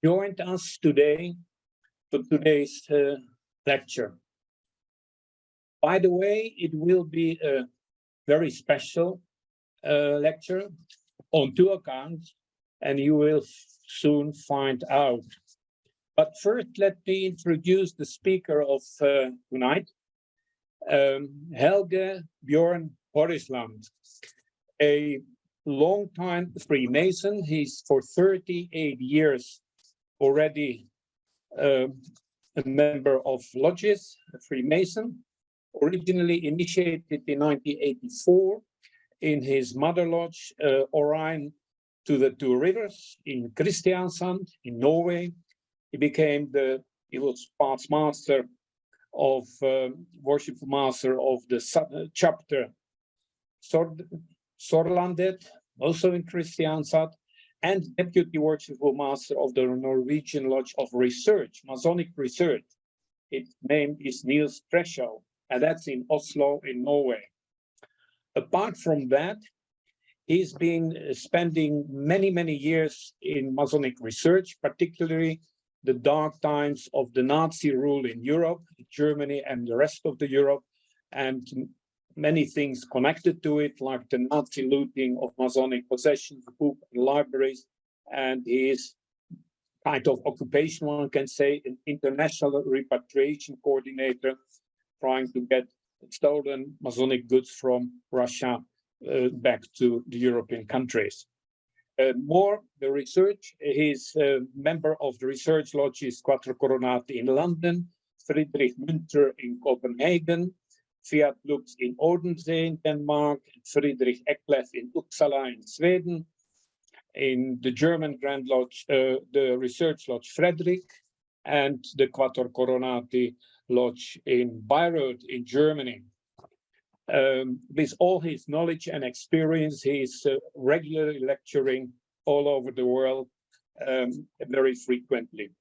joined us today for today's lecture. By the way, it will be a very special lecture on two accounts, and you will soon find out. But first, let me introduce the speaker of tonight, Helge Björn Horrisland, a long-time Freemason. He's for 38 years already a member of lodges, a Freemason, originally initiated in 1984 in his mother lodge, Orion to the Two Rivers in Kristiansand in Norway. He was past master of worshipful master of the chapter Sorlandet, also in Kristiansand, and deputy worshipful master of the Norwegian Lodge of Research, Masonic Research. Its name is Niels Treschow, and that's in Oslo in Norway. Apart from that, he's been spending many years in Masonic research, particularly the dark times of the Nazi rule in Europe, Germany and the rest of the Europe, and many things connected to it, like the Nazi looting of Masonic possessions, book and libraries, and his kind of occupation, one can say, an international repatriation coordinator, trying to get stolen Masonic goods from Russia back to the European countries. More the research, he's a member of the research lodges Quattro Coronati in London, Friedrich Münter in Copenhagen, Fiat Lux in Odense in Denmark, Friedrich Eklef in Uppsala in Sweden, in the German Grand Lodge, the research lodge Frederick, and the Quattro Coronati lodge in Bayreuth in Germany. With all his knowledge and experience, he is regularly lecturing all over the world very frequently.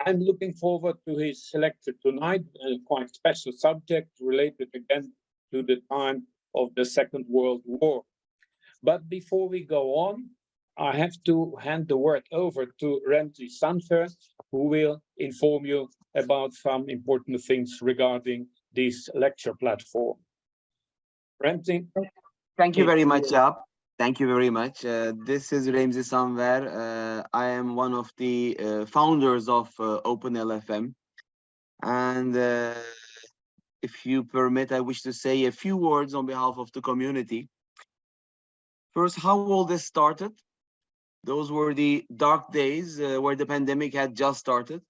I'm looking forward to his lecture tonight, a quite special subject related again to the time of the Second World War. But before we go on, I have to hand the word over to Renzi Sanfer, who will inform you about some important things regarding this lecture platform. Renzi? Thank you very much, Jaap. Thank you very much. This is Remzi Sanver. I am one of the founders of OpenLFM. And if you permit, I wish to say a few words on behalf of the community. First, how all this started. Those were the dark days where the pandemic had just started.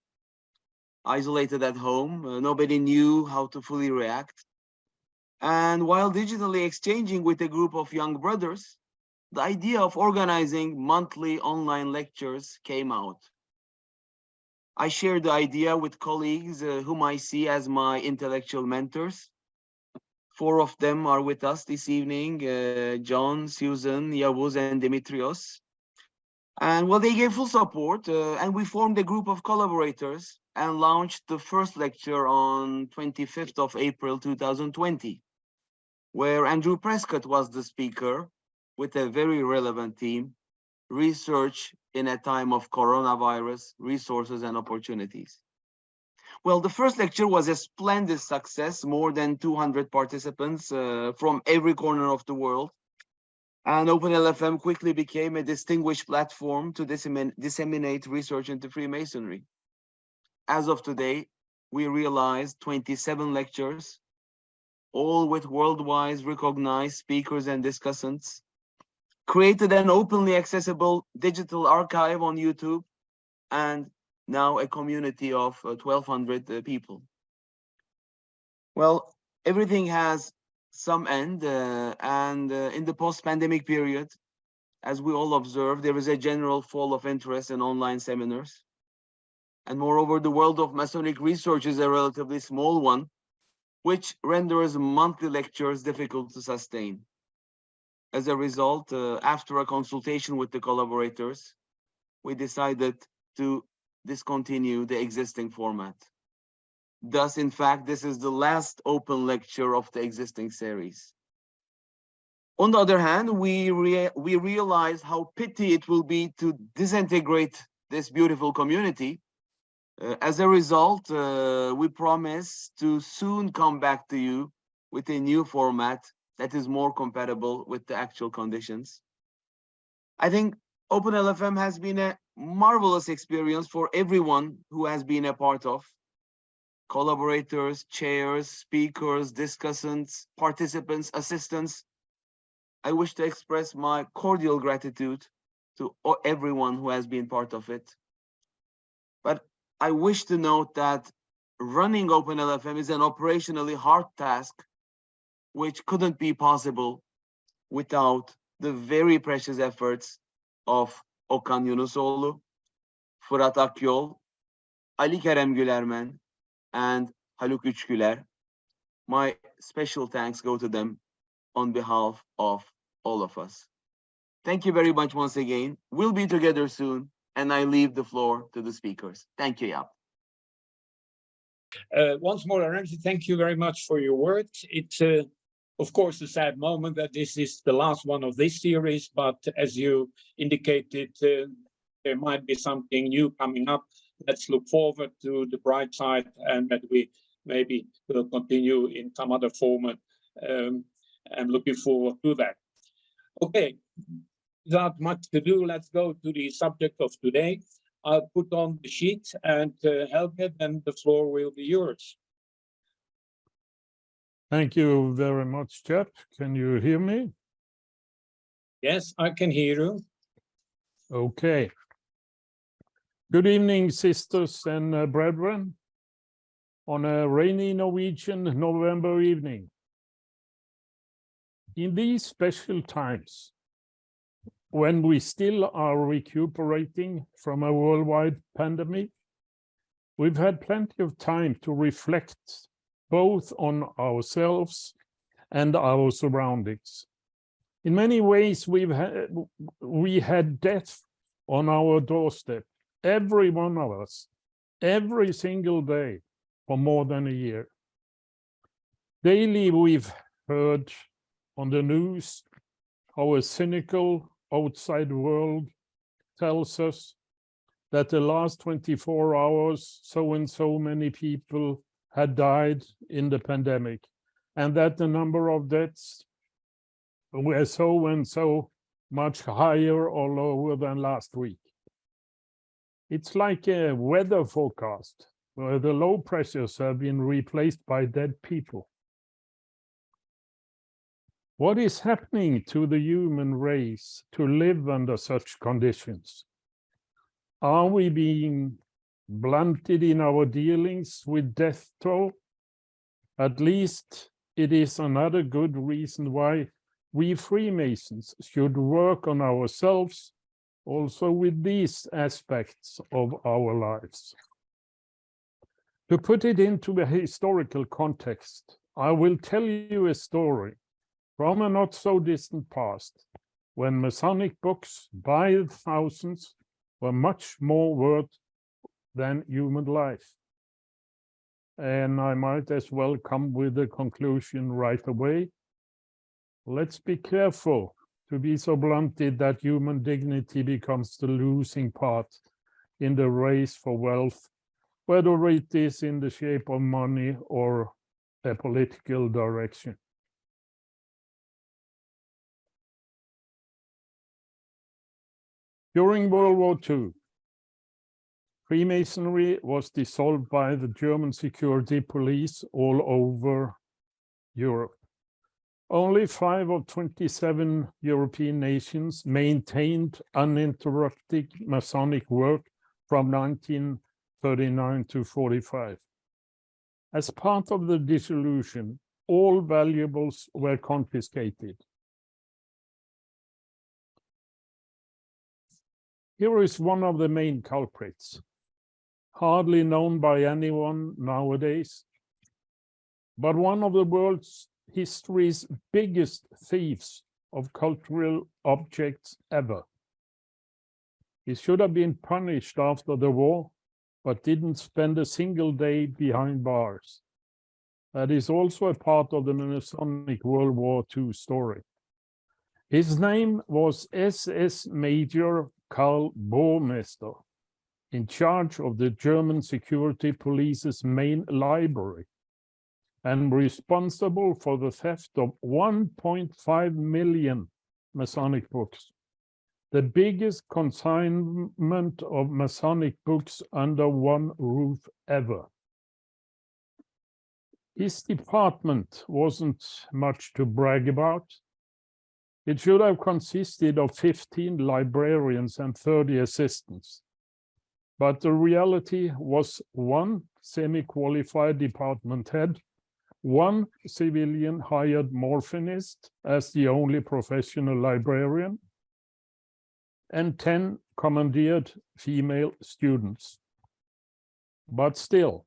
Isolated at home, nobody knew how to fully react. And while digitally exchanging with a group of young brothers, the idea of organizing monthly online lectures came out. I shared the idea with colleagues whom I see as my intellectual mentors. 4 of them are with us this evening, John, Susan, Yavuz, and Dimitrios. And well, they gave full support, and we formed a group of collaborators and launched the first lecture on 25th of April 2020, where Andrew Prescott was the speaker with a very relevant theme, research in a time of coronavirus, resources and opportunities. Well, the first lecture was a splendid success, more than 200 participants from every corner of the world. And OpenLFM quickly became a distinguished platform to disseminate research into Freemasonry. As of today, we realized 27 lectures, all with worldwide recognized speakers and discussants, created an openly accessible digital archive on YouTube, and now a community of 1,200 people. Well, everything has some end, and in the post-pandemic period, as we all observe, there is a general fall of interest in online seminars. And moreover, the world of Masonic research is a relatively small one, which renders monthly lectures difficult to sustain. As a result, after a consultation with the collaborators, we decided to discontinue the existing format. Thus, in fact, this is the last open lecture of the existing series. On the other hand, we realize how pity it will be to disintegrate this beautiful community. As a result, we promise to soon come back to you with a new format that is more compatible with the actual conditions. I think OpenLFM has been a marvelous experience for everyone who has been a part of. Collaborators, chairs, speakers, discussants, participants, assistants. I wish to express my cordial gratitude to everyone who has been part of it. But I wish to note that running OpenLFM is an operationally hard task, which couldn't be possible without the very precious efforts of Okan Yunusoğlu, Fırat Akyol, Ali Kerem Gülermen, and Haluk Üçgüler. My special thanks go to them on behalf of all of us. Thank you very much once again. We'll be together soon, and I leave the floor to the speakers. Thank you, Jaap. Once more, Ramsey, thank you very much for your words. It's, of course, a sad moment that this is the last one of this series, but as you indicated, there might be something new coming up. Let's look forward to the bright side and that we maybe will continue in some other format. I'm looking forward to that. Okay, without much to do, let's go to the subject of today. I'll put on the sheet and Helge, then the floor will be yours. Thank you very much, Jaap. Can you hear me? Yes, I can hear you. Okay. Good evening, sisters and brethren. On a rainy Norwegian November evening. In these special times, when we still are recuperating from a worldwide pandemic, we've had plenty of time to reflect both on ourselves and our surroundings. In many ways, we had death on our doorstep, every one of us, every single day for more than a year. Daily, we've heard on the news how a cynical outside world tells us that the last 24 hours, so and so many people had died in the pandemic, and that the number of deaths were so and so much higher or lower than last week. It's like a weather forecast where the low pressures have been replaced by dead people. What is happening to the human race to live under such conditions? Are we being blunted in our dealings with death toll? At least it is another good reason why we Freemasons should work on ourselves also with these aspects of our lives. To put it into a historical context, I will tell you a story from a not so distant past, when Masonic books by thousands were much more worth than human life. And I might as well come with a conclusion right away. Let's be careful to be so blunted that human dignity becomes the losing part in the race for wealth, whether it is in the shape of money or a political direction. During World War II, Freemasonry was dissolved by the German security police all over Europe. Only 5 of 27 European nations maintained uninterrupted Masonic work from 1939 to 45. As part of the dissolution, all valuables were confiscated. Here is one of the main culprits, hardly known by anyone nowadays, but one of the world's history's biggest thieves of cultural objects ever. He should have been punished after the war, but didn't spend a single day behind bars. That is also a part of the Masonic World War II story. His name was SS Major Karl Burmester, in charge of the German security police's main library and responsible for the theft of 1.5 million Masonic books, the biggest consignment of Masonic books under one roof ever. His department wasn't much to brag about. It should have consisted of 15 librarians and 30 assistants. But the reality was one semi-qualified department head, one civilian hired morphinist as the only professional librarian, and 10 commandeered female students. But still,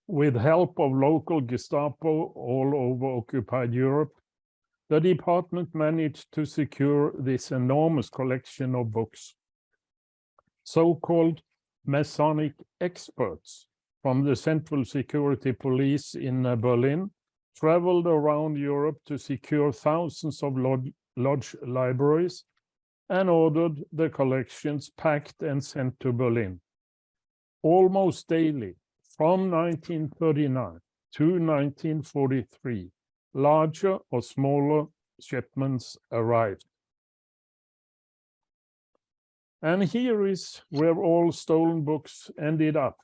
with help of local Gestapo all over occupied Europe, the department managed to secure this enormous collection of books. So-called Masonic experts from the Central Security Police in Berlin traveled around Europe to secure thousands of lodge libraries and ordered the collections packed and sent to Berlin. Almost daily, from 1939 to 1943, larger or smaller shipments arrived. And here is where all stolen books ended up,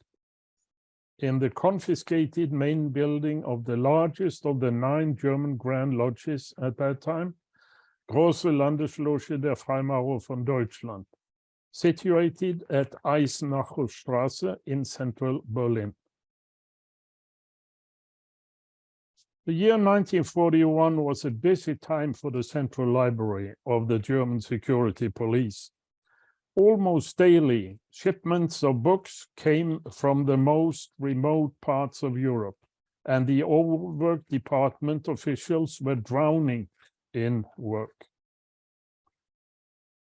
in the confiscated main building of the largest of the 9 German Grand Lodges at that time, Große Landesloge der Freimaurer von Deutschland, situated at Eisenacher Straße in central Berlin. The year 1941 was a busy time for the Central Library of the German Security Police. Almost daily, shipments of books came from the most remote parts of Europe, and the overworked department officials were drowning in work.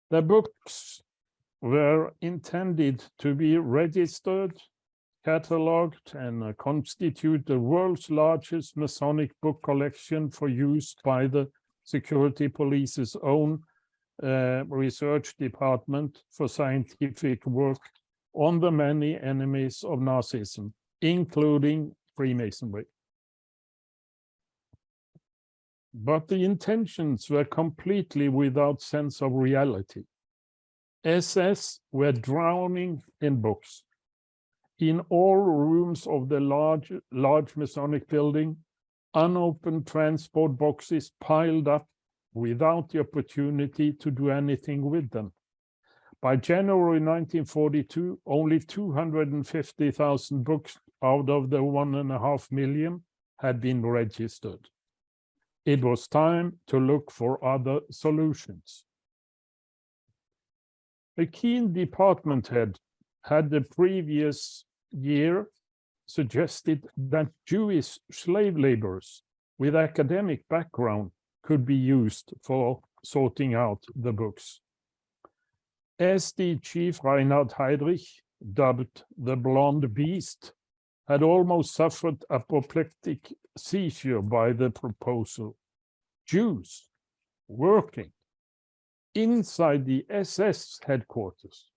The books were intended to be registered, catalogued, and constitute the world's largest Masonic book collection for use by the Security Police's own research department for scientific work on the many enemies of Nazism, including Freemasonry. But the intentions were completely without sense of reality. SS were drowning in books. In all rooms of the large Masonic building, unopened transport boxes piled up without the opportunity to do anything with them. By January 1942, only 250,000 books out of the 1.5 million had been registered. It was time to look for other solutions. A keen department head had the previous year suggested that Jewish slave laborers with academic background could be used for sorting out the books. SD Chief Reinhard Heydrich, dubbed the Blonde Beast, had almost suffered apoplectic seizure by the proposal. Jews working inside the SS headquarters.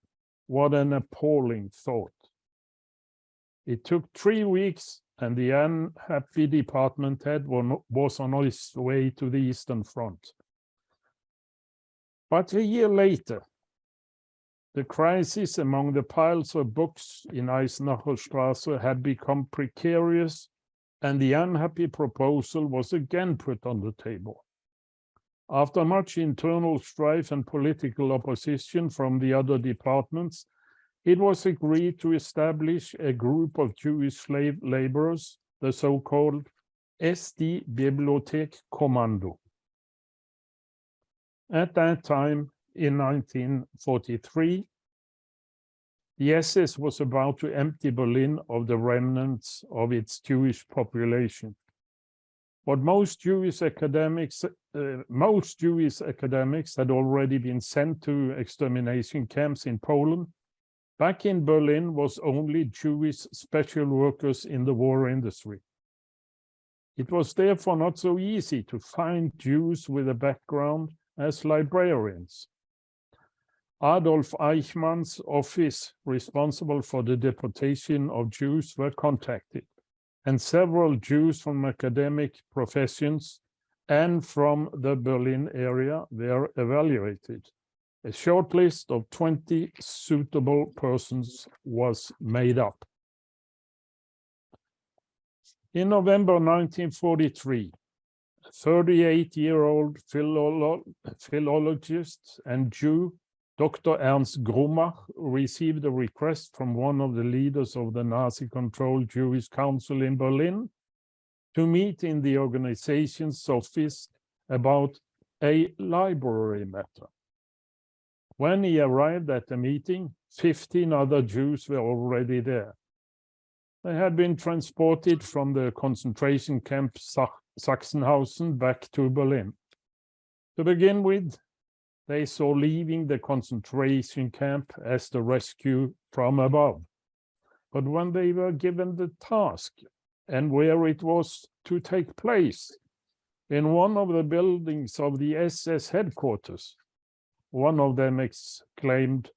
What an appalling thought. It took 3 weeks, and the unhappy department head was on his way to the Eastern Front. But a year later, the crisis among the piles of books in Eisenacher Straße had become precarious, and the unhappy proposal was again put on the table. After much internal strife and political opposition from the other departments, it was agreed to establish a group of Jewish slave laborers, the so-called SS Library Commando. At that time, in 1943, the SS was about to empty Berlin of the remnants of its Jewish population. What most Jewish academics had already been sent to extermination camps in Poland. Back in Berlin was only Jewish special workers in the war industry. It was therefore not so easy to find Jews with a background as librarians. Adolf Eichmann's office responsible for the deportation of Jews were contacted, and several Jews from academic professions and from the Berlin area were evaluated. A short list of 20 suitable persons was made up. In November 1943, a 38-year-old philologist and Jew, Dr. Ernst Groma, received a request from one of the leaders of the Nazi-controlled Jewish Council in Berlin to meet in the organization's office about a library matter. When he arrived at the meeting, 15 other Jews were already there. They had been transported from the concentration camp Sachsenhausen back to Berlin. To begin with, they saw leaving the concentration camp as the rescue from above. But when they were given the task and where it was to take place, in one of the buildings of the SS headquarters, one of them exclaimed,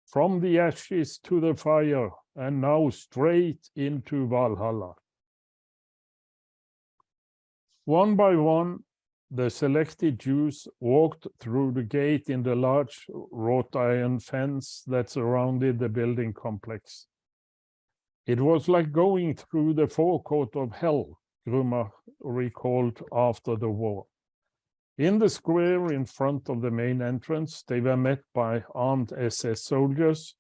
"From the ashes to the fire, and now straight into Valhalla." One by one, the selected Jews walked through the gate in the large wrought iron fence that surrounded the building complex. It was like going through the forecourt of hell, Groma recalled after the war. In the square in front of the main entrance, they were met by armed SS soldiers.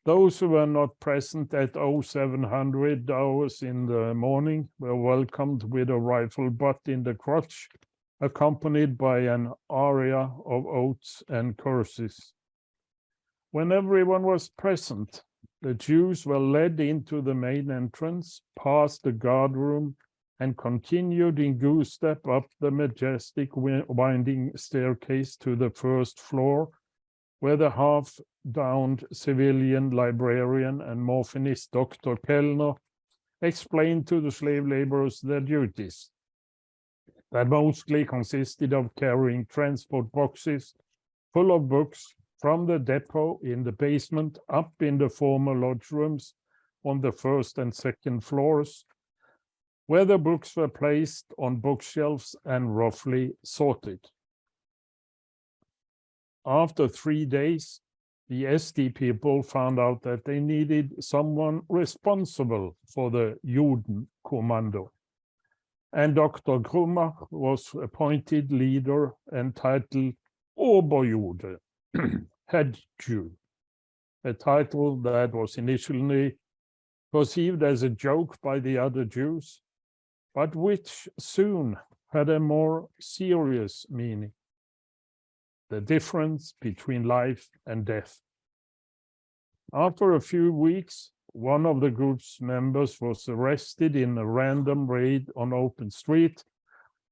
Those who were not present at 0700 hours in the morning were welcomed with a rifle butt in the crotch, accompanied by an aria of oaths and curses. When everyone was present, the Jews were led into the main entrance, past the guard room, and continued in goose step up the majestic winding staircase to the first floor, where the half-downed civilian librarian and morphinist Dr. Kellner explained to the slave laborers their duties. That mostly consisted of carrying transport boxes full of books from the depot in the basement up in the former lodge rooms on the first and second floors, where the books were placed on bookshelves and roughly sorted. After 3 days, the SD people found out that they needed someone responsible for the Judenkommando. And Dr. Groma was appointed leader and titled Oberjude, head Jew, a title that was initially perceived as a joke by the other Jews, but which soon had a more serious meaning: the difference between life and death. After a few weeks, one of the group's members was arrested in a random raid on open street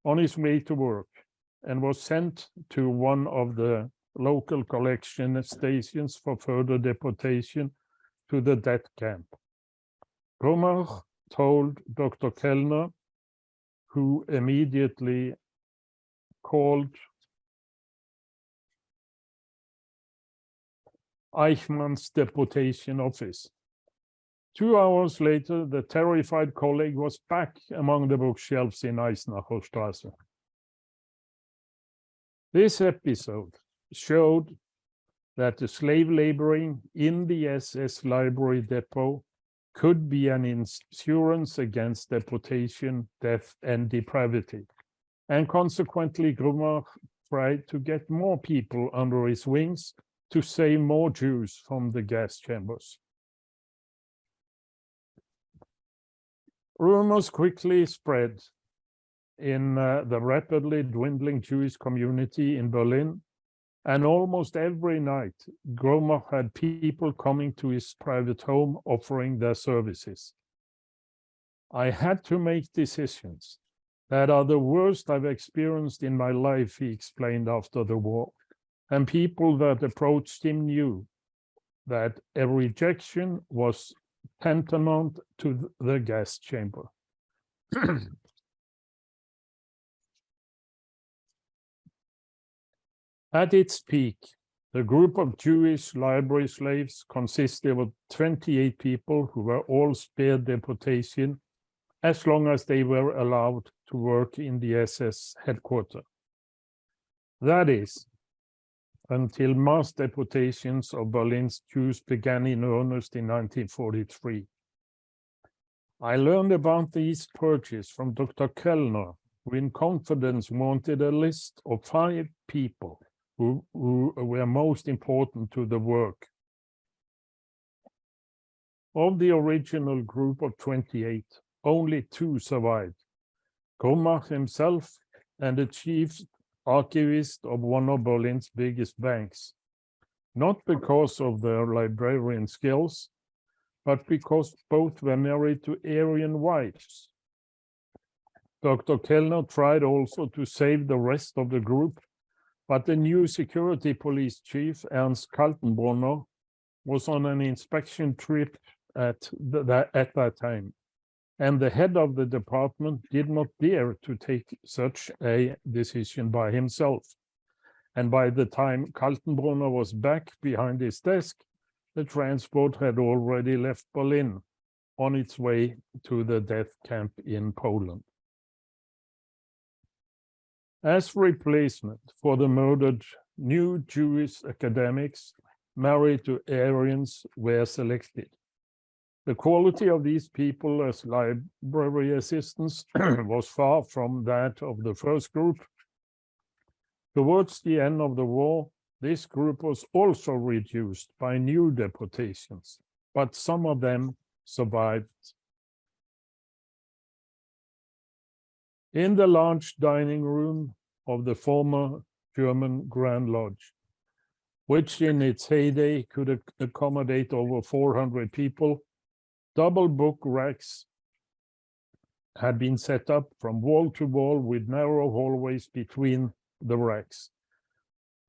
on his way to work and was sent to one of the local collection stations for further deportation to the death camp. Groma told Dr. Kellner, who immediately called Eichmann's deportation office. 2 hours later, the terrified colleague was back among the bookshelves in Eisenacher Straße. This episode showed that the slave laboring in the SS Library Depot could be an insurance against deportation, death, and depravity. And consequently, Groma tried to get more people under his wings to save more Jews from the gas chambers. Rumors quickly spread in the rapidly dwindling Jewish community in Berlin, and almost every night, Groma had people coming to his private home offering their services. "I had to make decisions that are the worst I've experienced in my life," he explained after the war. And people that approached him knew that a rejection was tantamount to the gas chamber. At its peak, The group of Jewish library slaves consisted of 28 people who were all spared deportation as long as they were allowed to work in the SS headquarters. That is, until mass deportations of Berlin's Jews began in earnest in 1943. I learned about these purges from Dr. Kellner, who in confidence wanted a list of 5 people who were most important to the work. Of the original group of 28, only 2 survived, Groma himself and the chief archivist of one of Berlin's biggest banks, not because of their librarian skills, but because both were married to Aryan wives. Dr. Kellner tried also to save the rest of the group, but the new security police chief, Ernst Groma, was on an inspection trip at that time, and the head of the department did not dare to take such a decision by himself. And by the time Kaltenbrunner was back behind his desk, the transport had already left Berlin on its way to the death camp in Poland. As replacement for the murdered new Jewish academics married to Aryans were selected. The quality of these people as library assistants was far from that of the first group. Towards the end of the war, this group was also reduced by new deportations, but some of them survived. In the large dining room of the former German Grand Lodge, which in its heyday could accommodate over 400 people, double book racks had been set up from wall to wall with narrow hallways between the racks,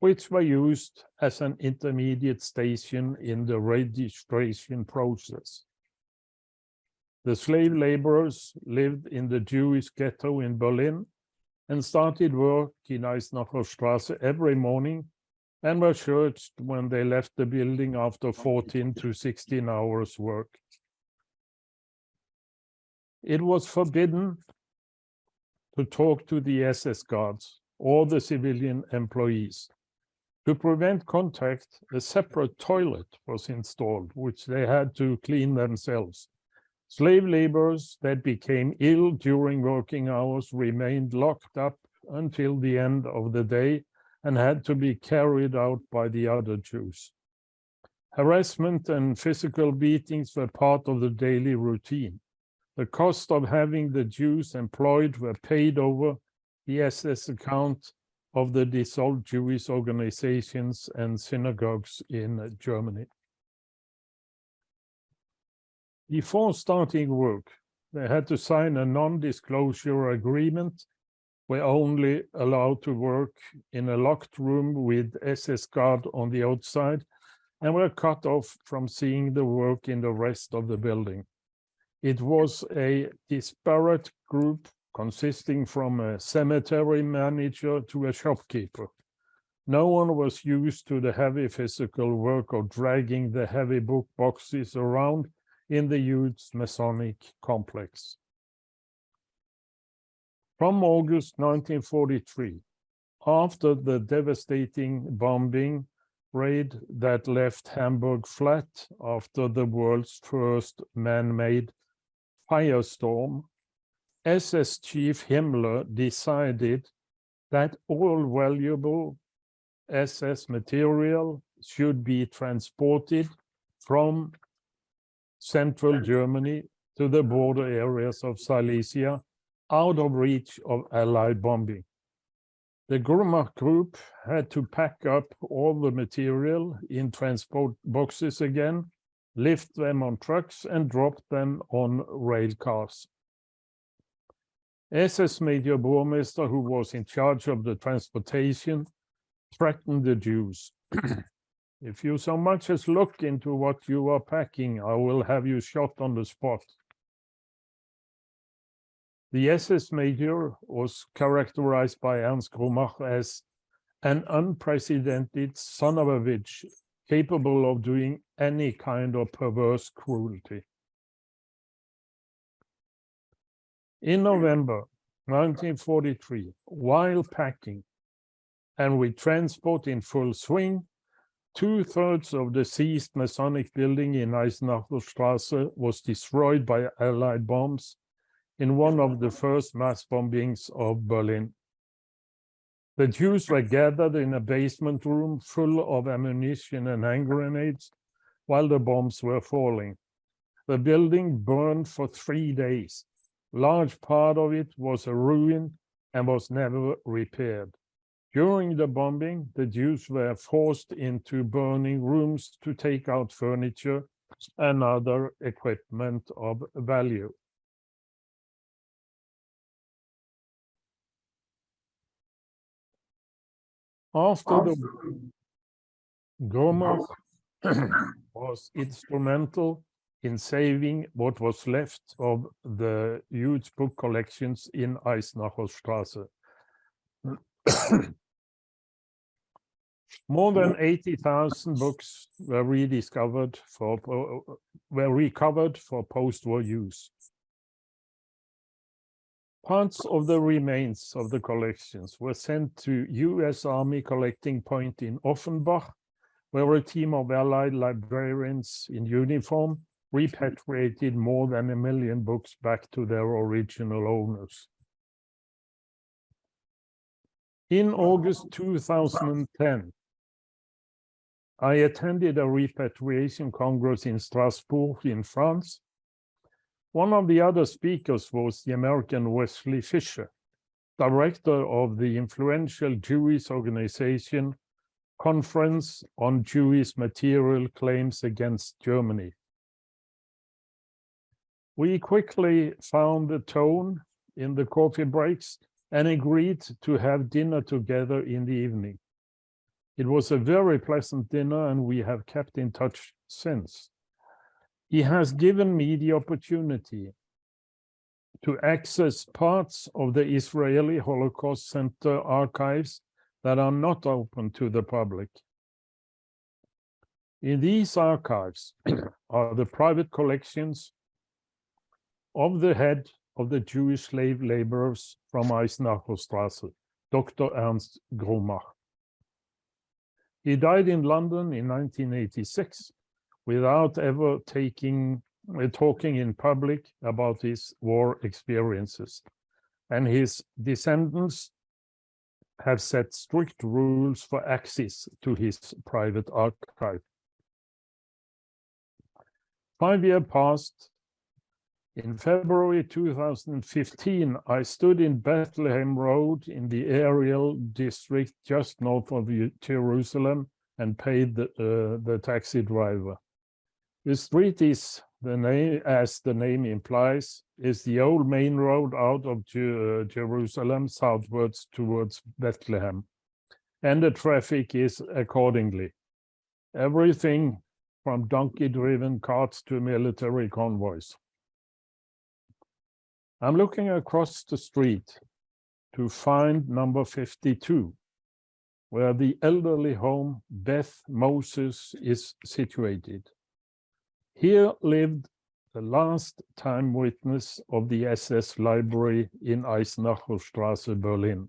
which were used as an intermediate station in the registration process. The slave laborers lived in the Jewish ghetto in Berlin and started work in Eisenacher Straße every morning and were searched when they left the building after 14 to 16 hours work. It was forbidden to talk to the SS guards or the civilian employees. To prevent contact, a separate toilet was installed, which they had to clean themselves. Slave laborers that became ill during working hours remained locked up until the end of the day and had to be carried out by the other Jews. Harassment and physical beatings were part of the daily routine. The cost of having the Jews employed were paid over the SS account of the dissolved Jewish organizations and synagogues in Germany. Before starting work, they had to sign a non-disclosure agreement. Were only allowed to work in a locked room with SS guard on the outside and were cut off from seeing the work in the rest of the building. It was a disparate group consisting from a cemetery manager to a shopkeeper. No one was used to the heavy physical work of dragging the heavy book boxes around in the huge Masonic complex. From August 1943, after the devastating bombing raid that left Hamburg flat after the world's first man-made firestorm, SS Chief Himmler decided that all valuable SS material should be transported from central Germany to the border areas of Silesia, out of reach of Allied bombing. The Groma group had to pack up all the material in transport boxes again, lift them on trucks and drop them on rail cars. SS Major Burmester, who was in charge of the transportation, threatened the Jews. If you so much as look into what you are packing, I will have you shot on the spot. The SS Major was characterized by Ernst Groma as an unprecedented son of a bitch, capable of doing any kind of perverse cruelty. In November 1943, while packing and with transport in full swing, 2/3 of the seized Masonic building in Eisenachterstraße was destroyed by Allied bombs in one of the first mass bombings of Berlin. The Jews were gathered in a basement room full of ammunition and hand grenades while the bombs were falling. The building burned for 3 days. Large part of it was a ruin and was never repaired. During the bombing, the Jews were forced into burning rooms to take out furniture and other equipment of value. After the Groma was instrumental in saving what was left of the huge book collections in Eisenachterstraße. More than 80,000 books were recovered for post-war use. Parts of the remains of the collections were sent to US Army collecting point in Offenbach, where a team of Allied librarians in uniform repatriated more than 1 million books back to their original owners. In August 2010, I attended a repatriation congress in Strasbourg in France. One of the other speakers was the American Wesley Fisher, director of the influential Jewish organization Conference on Jewish Material Claims Against Germany. We quickly found a tone in the coffee breaks and agreed to have dinner together in the evening. It was a very pleasant dinner, and we have kept in touch since. He has given me the opportunity to access parts of the Israeli Holocaust Center archives that are not open to the public. In these archives are the private collections of the head of the Jewish slave laborers from Eisenachterstraße, Dr. Ernst Groma. He died in London in 1986 without ever talking in public about his war experiences, and his descendants have set strict rules for access to his private archive. 5 years passed. In February 2015, I stood in Bethlehem Road in the Ariel district just north of Jerusalem and paid the taxi driver. The street is as the name implies, is the old main road out of Jerusalem southwards towards Bethlehem, and the traffic is accordingly. Everything from donkey-driven carts to military convoys. I'm looking across the street to find number 52, where the elderly home Beth Moses is situated. Here lived the last time witness of the SS Library in Eisenachterstraße, Berlin,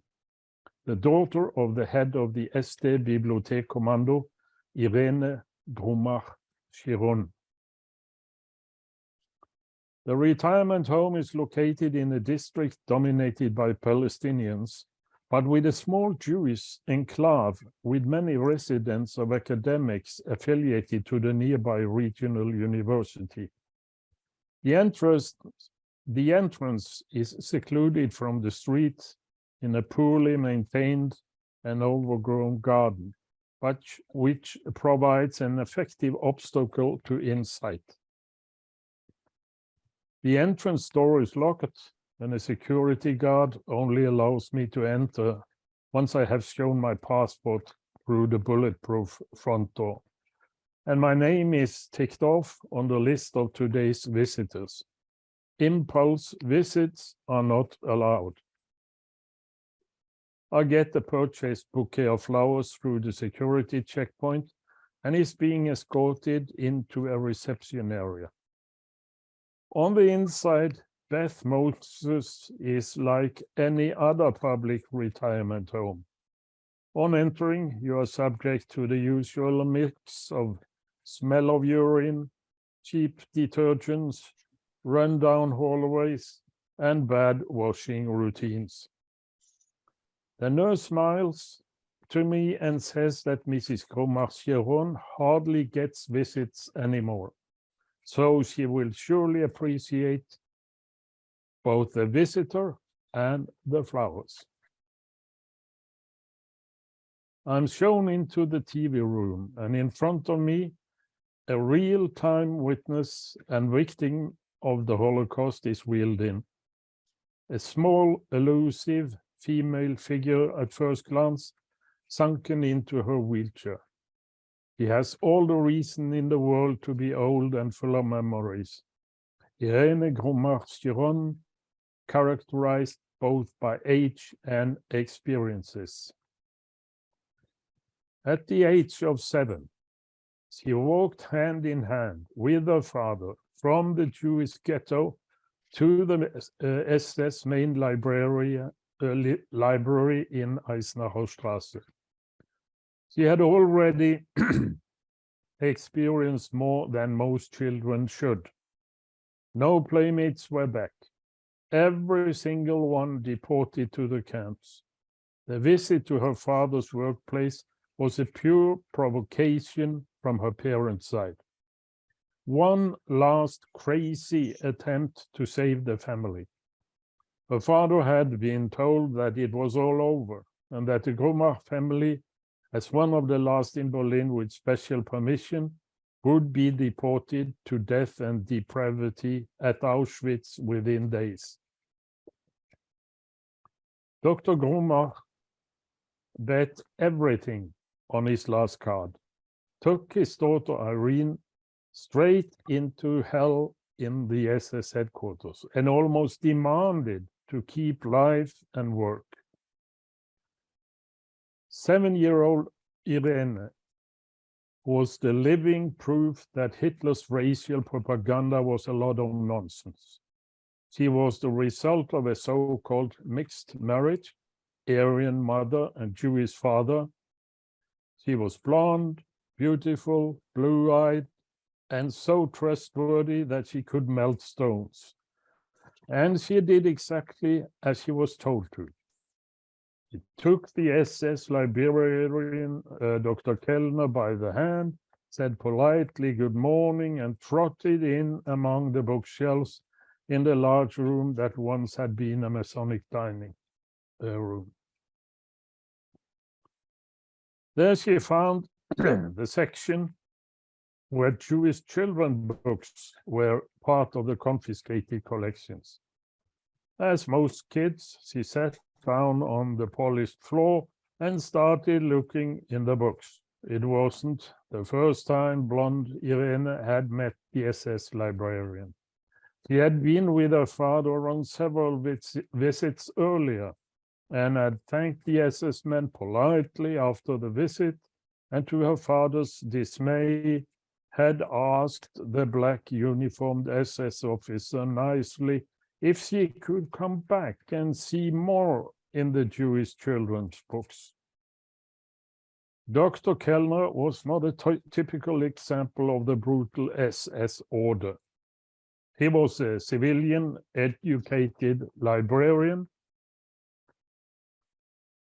the daughter of the head of the SS Library Commando, Irena Chiron. The retirement home is located in a district dominated by Palestinians, but with a small Jewish enclave with many residents of academics affiliated to the nearby regional university. The entrance is secluded from the street in a poorly maintained and overgrown garden, but which provides an effective obstacle to insight. The entrance door is locked, and a security guard only allows me to enter once I have shown my passport through the bulletproof front door. And my name is ticked off on the list of today's visitors. Impulse visits are not allowed. I get the purchased bouquet of flowers through the security checkpoint and is being escorted into a reception area. On the inside, Beth Moses is like any other public retirement home. On entering, you are subject to the usual mix of smell of urine, cheap detergents, run-down hallways, and bad washing routines. The nurse smiles to me and says that Mrs. Groma hardly gets visits anymore, so she will surely appreciate both the visitor and the flowers. I'm shown into the TV room, and in front of me, a real-time witness and victim of the Holocaust is wheeled in. A small, elusive female figure at first glance, sunken into her wheelchair. He has all the reason in the world to be old and full of memories. Irena Groma, characterized both by age and experiences. At the age of 7, she walked hand in hand with her father from the Jewish ghetto to the SS main library in Eisenhowerstrasse. She had already experienced more than most children should. No playmates were back. Every single one deported to the camps. The visit to her father's workplace was a pure provocation from her parents' side. One last crazy attempt to save the family. Her father had been told that it was all over and that the Groma family, as one of the last in Berlin with special permission, would be deported to death and depravity at Auschwitz within days. Dr. Groma bet everything on his last card, took his daughter Irene straight into hell in the SS headquarters, and almost demanded to keep life and work. 7-year-old Irena was the living proof that Hitler's racial propaganda was a lot of nonsense. She was the result of a so-called mixed marriage, Aryan mother and Jewish father. She was blonde, beautiful, blue-eyed, and so trustworthy that she could melt stones. And she did exactly as she was told to. She took the SS librarian, Dr. Kellner, by the hand, said politely good morning, and trotted in among the bookshelves in the large room that once had been a Masonic dining room. There she found the section where Jewish children's books were part of the confiscated collections. As most kids, she sat down on the polished floor and started looking in the books. It wasn't the first time blonde Irena had met the SS librarian. She had been with her father on several visits earlier and had thanked the SS men politely after the visit, and to her father's dismay, had asked the black uniformed SS officer nicely if she could come back and see more in the Jewish children's books. Dr. Kellner was not a typical example of the brutal SS order. He was a civilian, educated librarian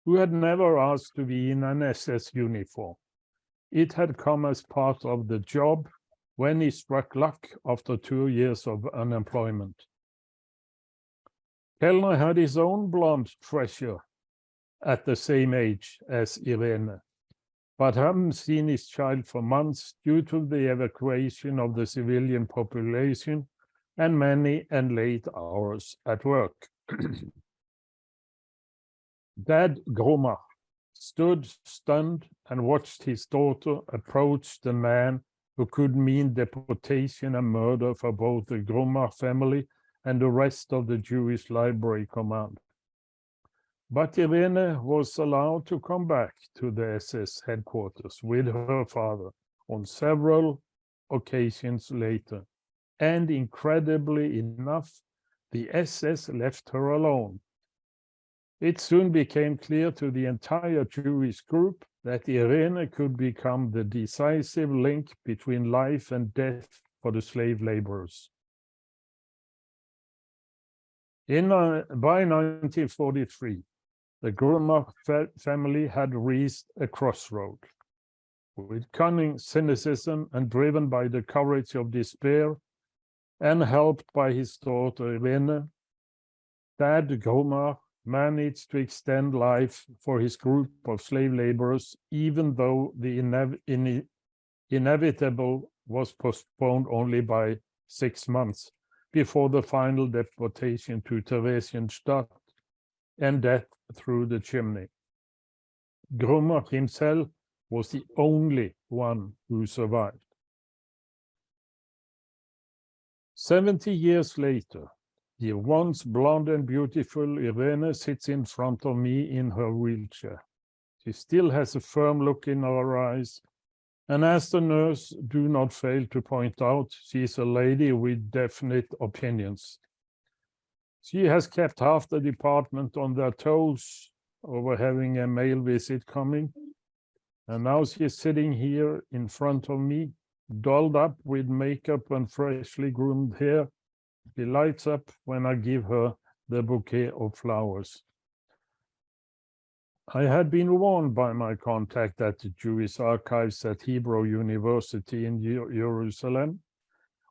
who had never asked to be in an SS uniform. It had come as part of the job when he struck luck after 2 years of unemployment. Kellner had his own blonde treasure at the same age as Irena, but hadn't seen his child for months due to the evacuation of the civilian population and many and late hours at work. Dad Groma stood stunned and watched his daughter approach the man who could mean deportation and murder for both the Groma family and the rest of the Jewish Library Commando. But Irena was allowed to come back to the SS headquarters with her father on several occasions later. And incredibly enough, the SS left her alone. It soon became clear to the entire Jewish group that Irena could become the decisive link between life and death for the slave laborers. By 1943, the Groma family had reached a crossroad. With cunning cynicism and driven by the courage of despair, and helped by his daughter Irena, Dad Groma managed to extend life for his group of slave laborers, even though the inevitable was postponed only by 6 months before the final deportation to Theresienstadt and death through the chimney. Groma himself was the only one who survived. 70 years later, the once blonde and beautiful Irena sits in front of me in her wheelchair. She still has a firm look in her eyes, and as the nurse do not fail to point out, she is a lady with definite opinions. She has kept half the department on their toes over having a male visit coming, and now she is sitting here in front of me, dolled up with makeup and freshly groomed hair. She lights up when I give her the bouquet of flowers. I had been warned by my contact at the Jewish archives at Hebrew University in Jerusalem,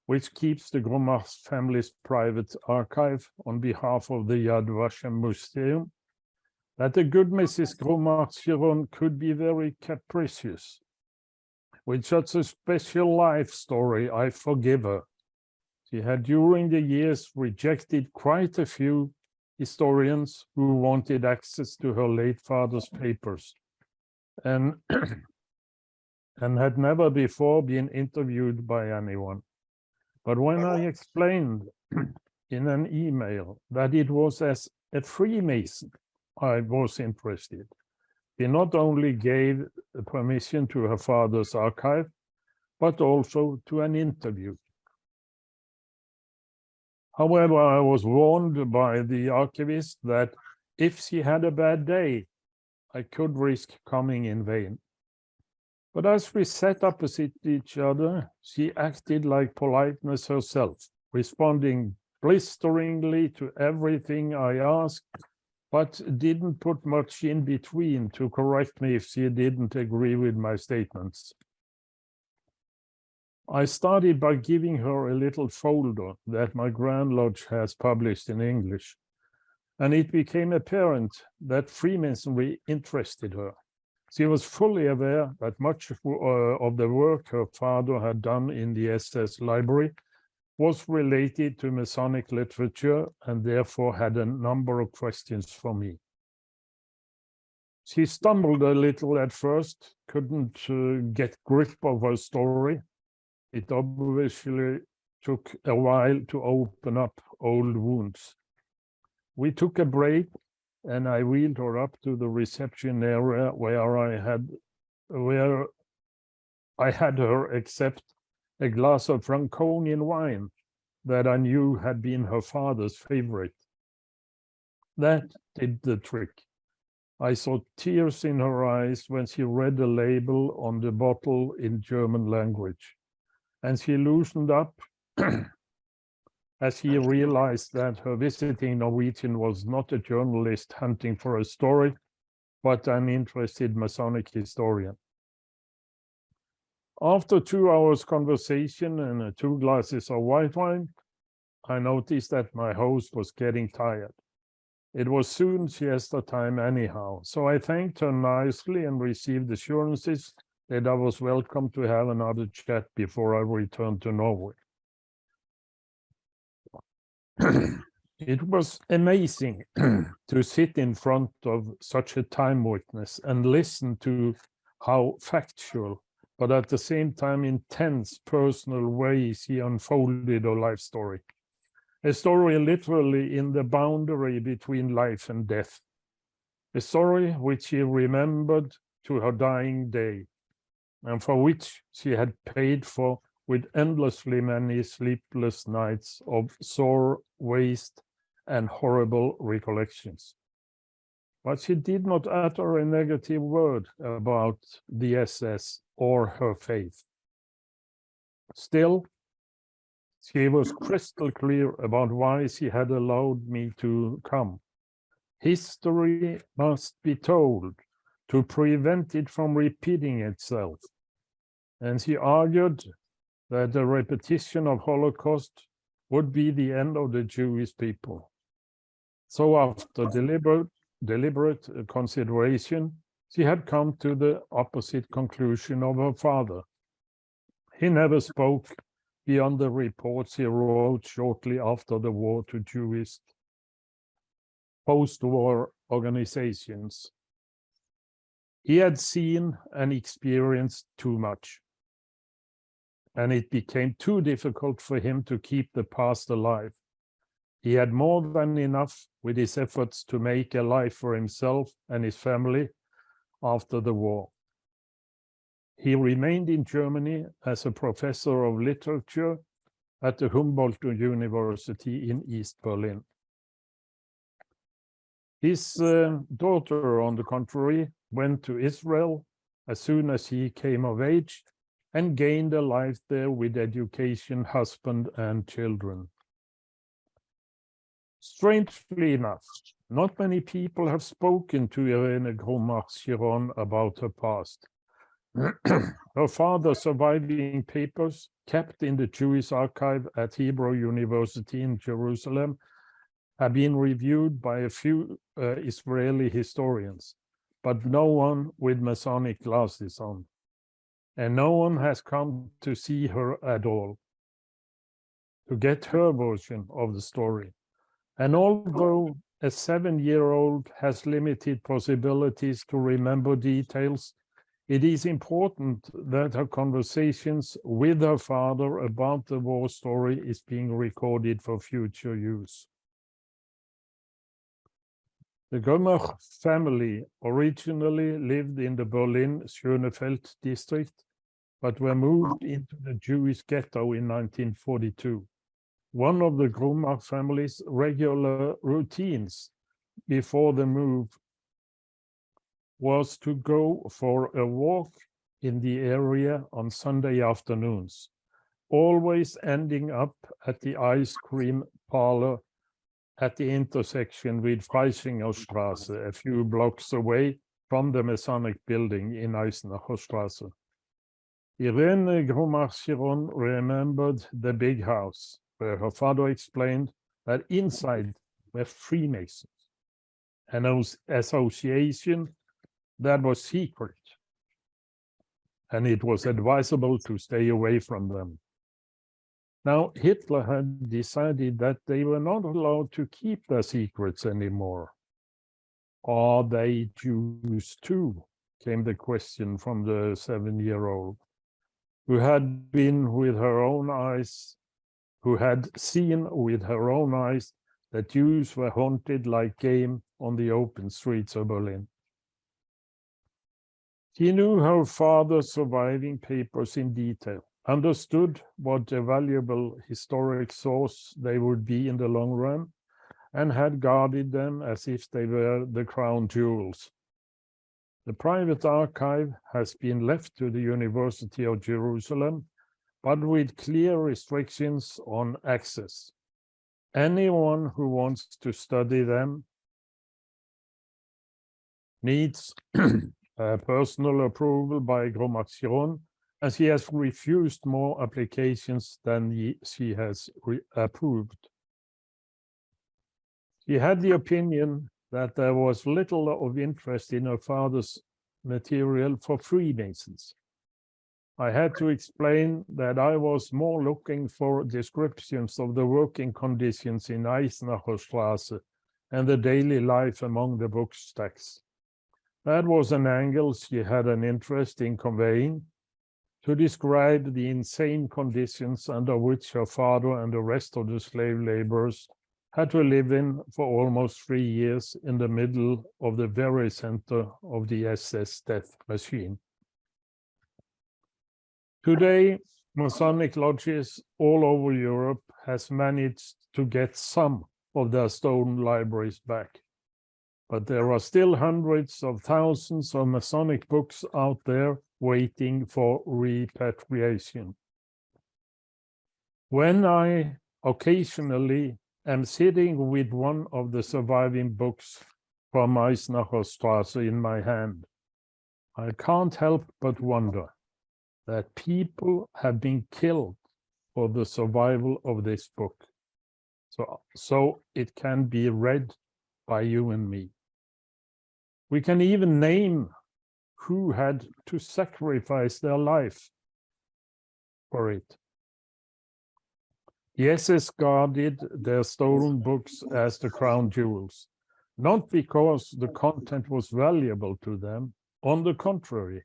which keeps the Groma family's private archive on behalf of the Yad Vashem Museum, that the good Mrs. Groma could be very capricious. With such a special life story, I forgive her. She had during the years rejected quite a few historians who wanted access to her late father's papers and, and had never before been interviewed by anyone. But when I explained in an email that it was as a Freemason I was interested, she not only gave permission to her father's archive, but also to an interview. However, I was warned by the archivist that if she had a bad day, I could risk coming in vain. But as we sat opposite each other, she acted like politeness herself, responding blisteringly to everything I asked, but didn't put much in between to correct me if she didn't agree with my statements. I started by giving her a little folder that my Grand Lodge has published in English, and it became apparent that Freemasonry interested her. She was fully aware that much of the work her father had done in the SS Library was related to Masonic literature and therefore had a number of questions for me. She stumbled a little at first, couldn't get grip of her story. It obviously took a while to open up old wounds. We took a break and I wheeled her up to the reception area where I had her accept a glass of Franconian wine that I knew had been her father's favorite. That did the trick. I saw tears in her eyes when she read the label on the bottle in German language. And she loosened up as she realized that her visiting Norwegian was not a journalist hunting for a story, but an interested Masonic historian. After 2 hours conversation and 2 glasses of white wine, I noticed that my host was getting tired. It was soon siesta time anyhow, so I thanked her nicely and received assurances that I was welcome to have another chat before I returned to Norway. It was amazing to sit in front of such a time witness and listen to how factual, but at the same time intense personal way she unfolded her life story. A story literally in the boundary between life and death. a story which she remembered to her dying day, and for which she had paid for with endlessly many sleepless nights of sore waste and horrible recollections. But she did not utter a negative word about the SS or her faith. Still, she was crystal clear about why she had allowed me to come. History must be told to prevent it from repeating itself. And she argued that the repetition of Holocaust would be the end of the Jewish people. So after deliberate consideration, she had come to the opposite conclusion of her father. He never spoke beyond the reports he wrote shortly after the war to Jewish post-war organizations. He had seen and experienced too much, and it became too difficult for him to keep the past alive. He had more than enough with his efforts to make a life for himself and his family after the war. He remained in Germany as a professor of literature at the Humboldt University in East Berlin. His daughter, on the contrary, went to Israel as soon as he came of age and gained a life there with education, husband, and children. Strangely enough, not many people have spoken to Irena Groma about her past. Her father's surviving papers, kept in the Jewish archive at Hebrew University in Jerusalem, have been reviewed by a few Israeli historians, but no one with Masonic glasses on. And no one has come to see her at all, to get her version of the story. And although a 7-year-old has limited possibilities to remember details, it is important that her conversations with her father about the war story is being recorded for future use. The Groma family originally lived in the Berlin Schönefeld district, but were moved into the Jewish ghetto in 1942. One of the Groma family's regular routines before the move was to go for a walk in the area on Sunday afternoons, always ending up at the ice cream parlor at the intersection with Freisinghausstraße, a few blocks away from the Masonic building in Eisenacherstraße. Irene Groma remembered the big house, where her father explained that inside were Freemasons, an association that was secret, and it was advisable to stay away from them. Now, Hitler had decided that they were not allowed to keep their secrets anymore. Are they Jews too? Came the question from the 7-year-old, who had seen with her own eyes that Jews were hunted like game on the open streets of Berlin. She knew her father's surviving papers in detail, understood what a valuable historic source they would be in the long run, and had guarded them as if they were the crown jewels. The private archive has been left to the University of Jerusalem, but with clear restrictions on access. Anyone who wants to study them needs personal approval by Groma, as he has refused more applications than she has approved. She had the opinion that there was little of interest in her father's material for Freemasons. I had to explain that I was more looking for descriptions of the working conditions in Eisenacherstraße and the daily life among the book stacks. That was an angle she had an interest in conveying, to describe the insane conditions under which her father and the rest of the slave laborers had to live in for almost 3 years in the middle of the very center of the SS death machine. Today, Masonic lodges all over Europe has managed to get some of their stolen libraries back. But there are still hundreds of thousands of Masonic books out there waiting for repatriation. When I occasionally am sitting with one of the surviving books from Eisenacherstrasse in my hand, I can't help but wonder that people have been killed for the survival of this book, so it can be read by you and me. We can even name who had to sacrifice their life for it. The SS guarded their stolen books as the crown jewels, not because the content was valuable to them. On the contrary,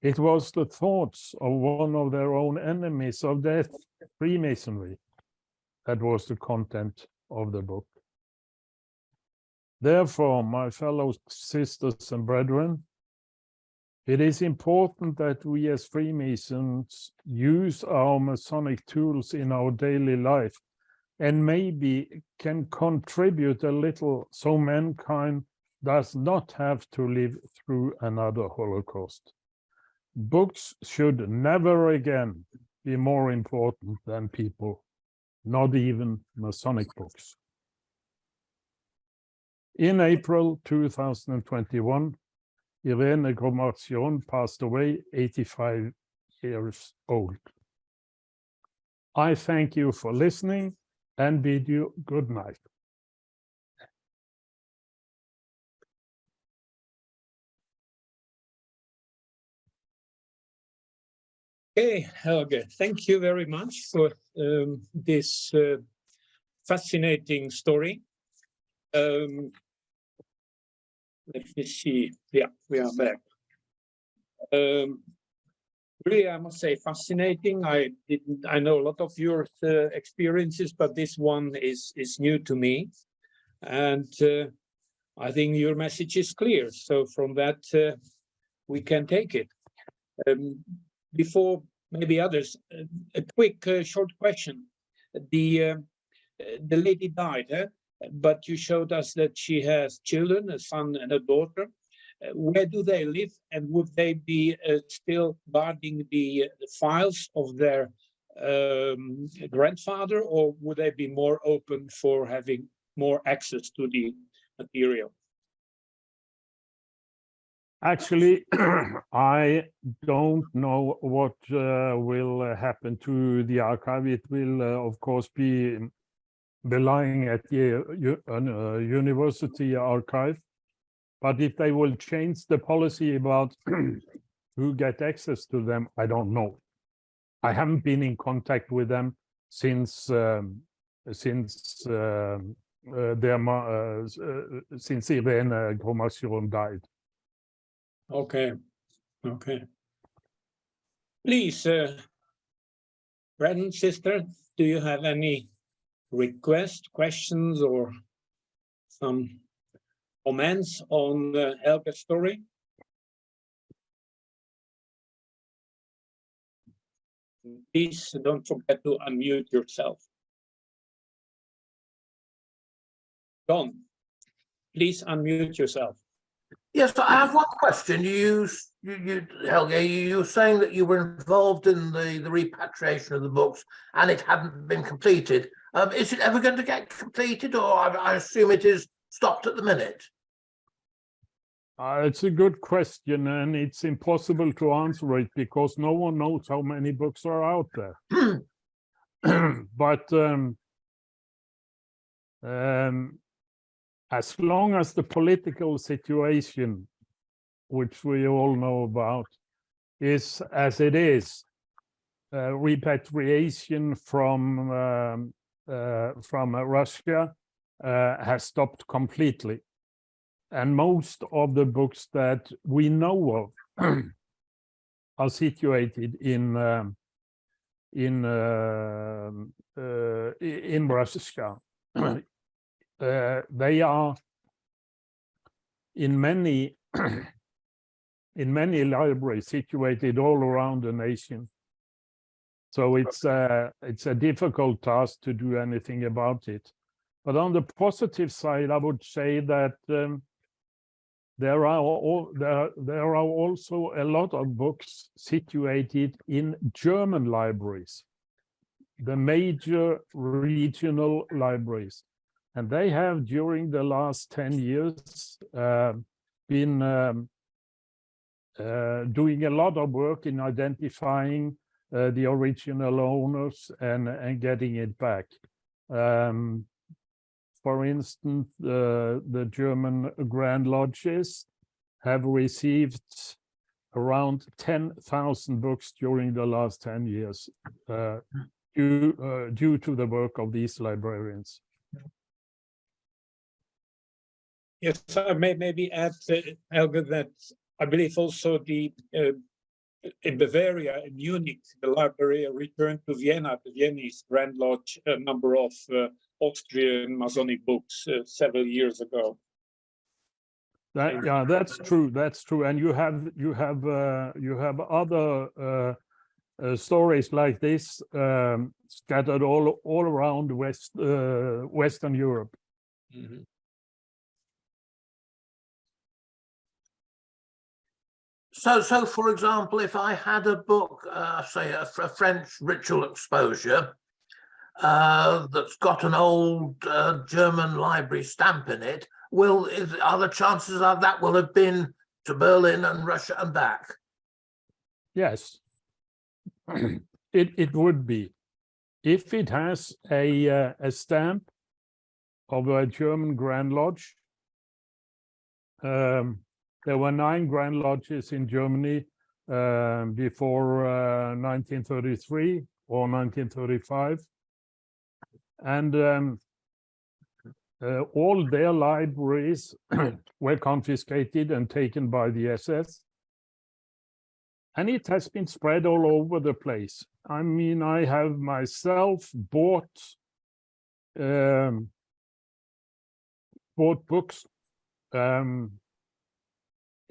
it was the thoughts of one of their own enemies of death, Freemasonry, that was the content of the book. Therefore, my fellow sisters and brethren, it is important that we as Freemasons use our Masonic tools in our daily life and maybe can contribute a little so mankind does not have to live through another Holocaust. Books should never again be more important than people, not even Masonic books. In April 2021, Irena Groma passed away, 85 years old. I thank you for listening and bid you good night. Okay, Helge, thank you very much for this fascinating story. Let me see. Yeah, we are back. Really, I must say, fascinating. I know a lot of your experiences, but this one is new to me, and I think your message is clear. So from that, we can take it. Before maybe others, a quick short question. The lady died, but you showed us that she has children, a son and a daughter. Where do they live, and would they be still guarding the files of their grandfather, or would they be more open for having more access to the material? Actually, I don't know what will happen to the archive. It will, of course, be belonging at the university archive. But if they will change the policy about who get access to them, I don't know. I haven't been in contact with them since Irena Groma died. Okay, okay. Please, brother, sister, do you have any requests, questions, or some comments on Helge's story? Please don't forget to unmute yourself. John, please unmute yourself. Yes, I have one question. Helge, you were saying that you were involved in the repatriation of the books and it hadn't been completed. Is it ever going to get completed, or I assume it is stopped at the minute? It's a good question, and it's impossible to answer it because no one knows how many books are out there. But as long as the political situation, which we all know about, is as it is, repatriation from Russia has stopped completely. And most of the books that we know of are situated in Russia. they are in many in many libraries situated all around the nation. So it's a difficult task to do anything about it. But on the positive side, I would say that there are also a lot of books situated in German libraries, the major regional libraries. And they have, during the last 10 years, been doing a lot of work in identifying the original owners and getting it back. For instance, the German Grand Lodges have received around 10,000 books during the last 10 years due to the work of these librarians. Yes, I may maybe add, Helge, that I believe also the in Bavaria, in Munich, the library returned to Vienna, the Viennese Grand Lodge, a number of Austrian Masonic books several years ago. Yeah, that's true. That's true. And you have other stories like this scattered all around Western Europe. Mm-hmm. So, for example, if I had a book, say a French ritual exposure, that's got an old German library stamp in it, are the chances of that will have been to Berlin and Russia and back? Yes, it would be. If it has a stamp of a German Grand Lodge, there were 9 Grand Lodges in Germany before 1933 or 1935. And all their libraries were confiscated and taken by the SS. And it has been spread all over the place. I mean, I have myself bought books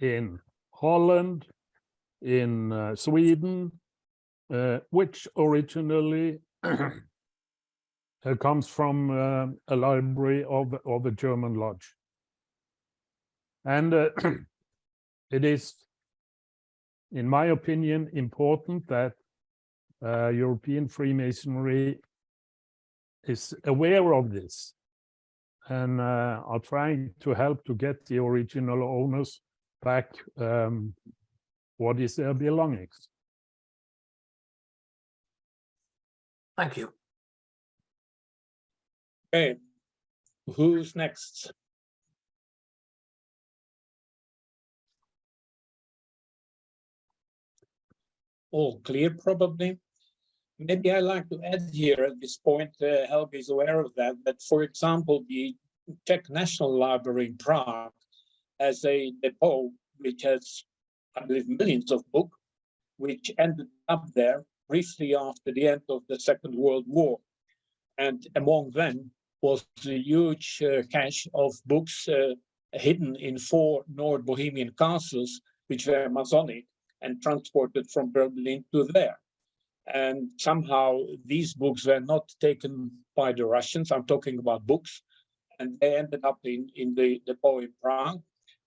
in Holland, in Sweden, which originally comes from a library of a German lodge. And it is, in my opinion, important that European Freemasonry is aware of this and are trying to help to get the original owners back what is their belongings. Thank you. Okay, who's next? All clear, probably. Maybe I like to add here at this point, Helge is aware of that, for example, the Czech National Library in Prague has a depot which has, I believe, millions of books, which ended up there briefly after the end of the Second World War. And among them was a huge cache of books hidden in 4 North Bohemian castles, which were Masonic and transported from Berlin to there. And somehow these books were not taken by the Russians. I'm talking about books. And they ended up in the depot in Prague.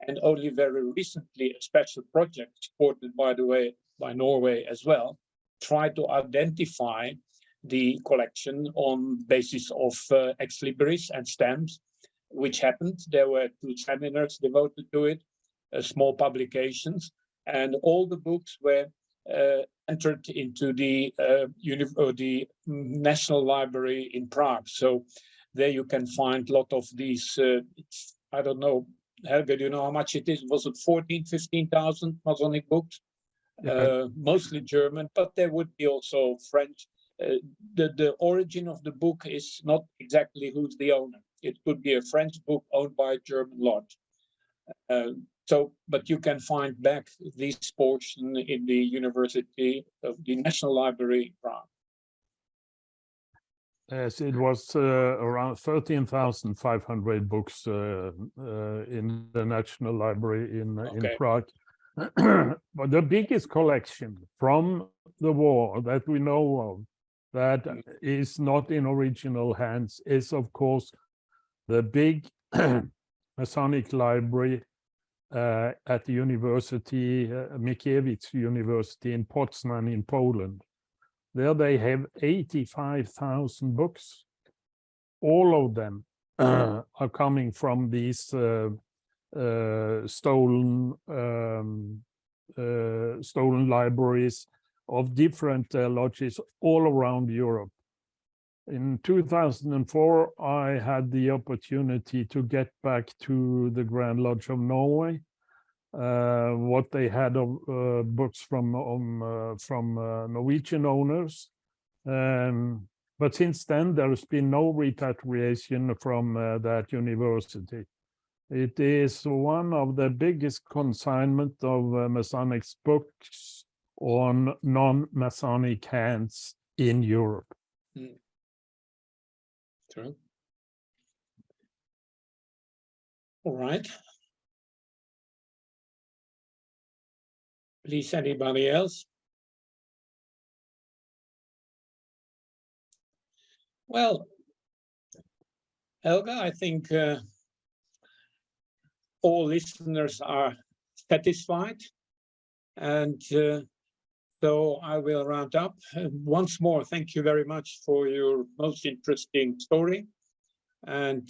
And only very recently, a special project supported, by the way, by Norway as well, tried to identify the collection on basis of ex libris and stamps, which happened. There were 2 seminars devoted to it, small publications, and all the books were entered into the National Library in Prague. So there you can find a lot of these, I don't know, Helge, do you know how much it is? Was it 14,000, 15,000 Masonic books? Mostly German, but there would be also French. The origin of the book is not exactly who's the owner. It could be a French book owned by a German lodge. But you can find back this portion in the University of the National Library in Prague. Yes, it was around 13,500 books in the National Library in Okay. Prague. But the biggest collection from the war that we know of that is not in original hands is, of course, the big Masonic library at the university, Mickiewicz University in Poznan in Poland. There they have 85,000 books. All of them are coming from these stolen libraries of different lodges all around Europe. In 2004, I had the opportunity to get back to the Grand Lodge of Norway, what they had of books from Norwegian owners. But since then, there has been no repatriation from that university. It is one of the biggest consignment of Masonic books on non-Masonic hands in Europe. True. All right. Please, anybody else? Well, Helge, I think all listeners are satisfied, and so I will round up. Once more, thank you very much for your most interesting story and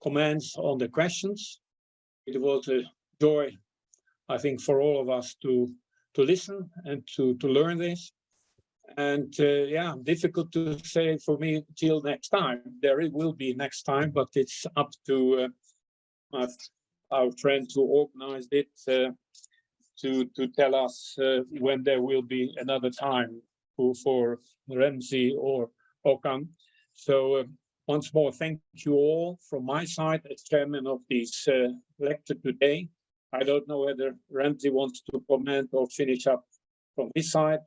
comments on the questions. It was a joy, I think, for all of us to listen and to learn this. And yeah, difficult to say for me till next time. There will be next time, but it's up to our friend who organized it to tell us when there will be another time for Ramsey or Okan. So once more, thank you all from my side as chairman of this lecture today. I don't know whether Ramsey wants to comment or finish up from his side.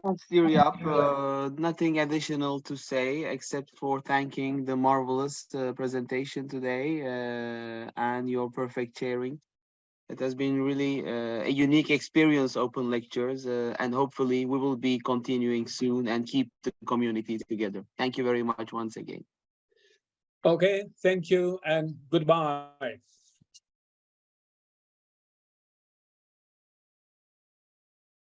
Thanks, Syria. Nothing additional to say except for thanking the marvelous presentation today and your perfect chairing. It has been really a unique experience, open lectures, and hopefully we will be continuing soon and keep the community together. Thank you very much once again. Okay, thank you and goodbye.